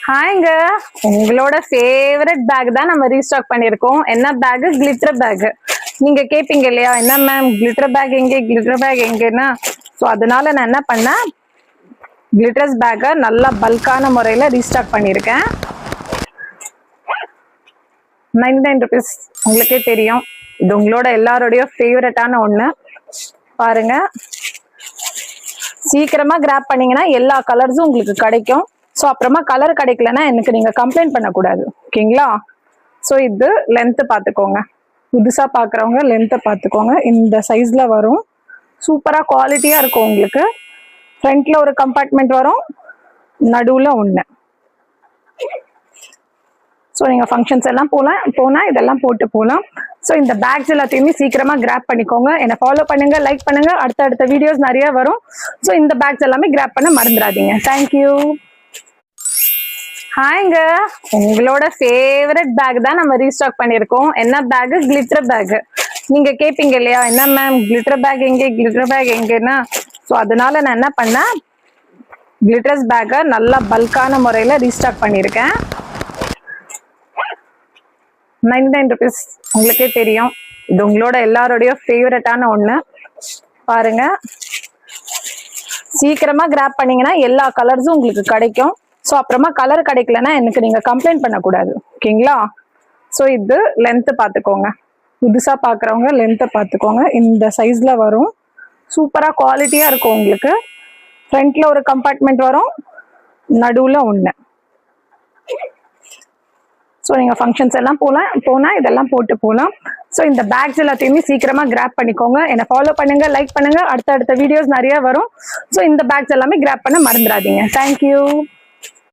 ஹாய்ங்க, உங்களோட favourite back தான் நம்ம ரீஸ்டாக் பண்ணியிருக்கோம். என்ன பேக்? Glitter back. நீங்க கேட்பீங்க இல்லையா, என்ன மேம் கிளிட்டர் பேக் எங்கே, கிளிட்டர் பேக் எங்கன்னா? ஸோ அதனால நான் என்ன பண்ணேன், கிளிட்டர்ஸ் பேக்கை நல்லா பல்கான முறையில் ரீஸ்டாக் பண்ணியிருக்கேன். 99 rupees. உங்களுக்கே தெரியும், இது உங்களோட எல்லாரோடைய ஃபேவரட்டான ஒன்று. பாருங்க, சீக்கிரமா கிராப் பண்ணீங்கன்னா எல்லா கலர்ஸும் உங்களுக்கு கிடைக்கும். ஸோ அப்புறமா கலர் கிடைக்கலன்னா எனக்கு நீங்கள் கம்ப்ளைண்ட் பண்ணக்கூடாது, ஓகேங்களா? ஸோ இது லென்த்து பார்த்துக்கோங்க, புதுசாக பார்க்குறவங்க லென்த்தை பார்த்துக்கோங்க. இந்த சைஸில் வரும், சூப்பராக குவாலிட்டியாக இருக்கும். உங்களுக்கு ஃப்ரண்ட்டில் ஒரு கம்பார்ட்மெண்ட் வரும், நடுவில் ஒன்று. ஸோ நீங்கள் ஃபங்க்ஷன்ஸ் எல்லாம் போனால் இதெல்லாம் போட்டு போகலாம். ஸோ இந்த பேக்ஸ் எல்லாத்தையுமே சீக்கிரமாக கிராப் பண்ணிக்கோங்க. என்னை ஃபாலோ பண்ணுங்க, லைக் பண்ணுங்க, அடுத்த வீடியோஸ் நிறைய வரும். ஸோ இந்த பேக்ஸ் எல்லாமே கிராப் பண்ண மறந்துடாதீங்க. தேங்க்யூ. ஹாய்ங்க, உங்களோட ஃபேவரட் பேக் தான் நம்ம ரீஸ்டாக் பண்ணியிருக்கோம். என்ன பேக்? Glitter back. நீங்க கேட்பீங்க இல்லையா, என்ன மேம் கிளிட்டர் பேக் எங்கே, கிளிட்டர் பேக் எங்கன்னா? ஸோ அதனால நான் என்ன பண்ணேன், கிளிட்டர்ஸ் பேக்கை நல்லா பல்கான முறையில் ரீஸ்டாக் பண்ணியிருக்கேன். 99 rupees. உங்களுக்கே தெரியும், இது உங்களோட எல்லாரோடைய ஃபேவரட்டான ஒன்று. பாருங்க, சீக்கிரமா கிராப் பண்ணீங்கன்னா எல்லா கலர்ஸும் உங்களுக்கு கிடைக்கும். ஸோ அப்புறமா கலர் கிடைக்கலன்னா எனக்கு நீங்கள் கம்ப்ளைண்ட் பண்ணக்கூடாது, ஓகேங்களா? ஸோ இது லென்த்து பார்த்துக்கோங்க, புதுசாக பார்க்குறவங்க லென்த்தை பார்த்துக்கோங்க. இந்த சைஸில் வரும், சூப்பராக குவாலிட்டியாக இருக்கும். உங்களுக்கு ஃப்ரண்ட்டில் ஒரு கம்பார்ட்மெண்ட் வரும், நடுவில் ஒன்று. ஸோ நீங்கள் ஃபங்க்ஷன்ஸ் எல்லாம் போனால் இதெல்லாம் போட்டு போகலாம். ஸோ இந்த பேக்ஸ் எல்லாத்தையுமே சீக்கிரமாக கிராப் பண்ணிக்கோங்க. என்னை ஃபாலோ பண்ணுங்க, லைக் பண்ணுங்க, அடுத்த வீடியோஸ் நிறைய வரும். ஸோ இந்த பேக்ஸ் எல்லாமே கிராப் பண்ண மறந்துடாதீங்க. தேங்க்யூ.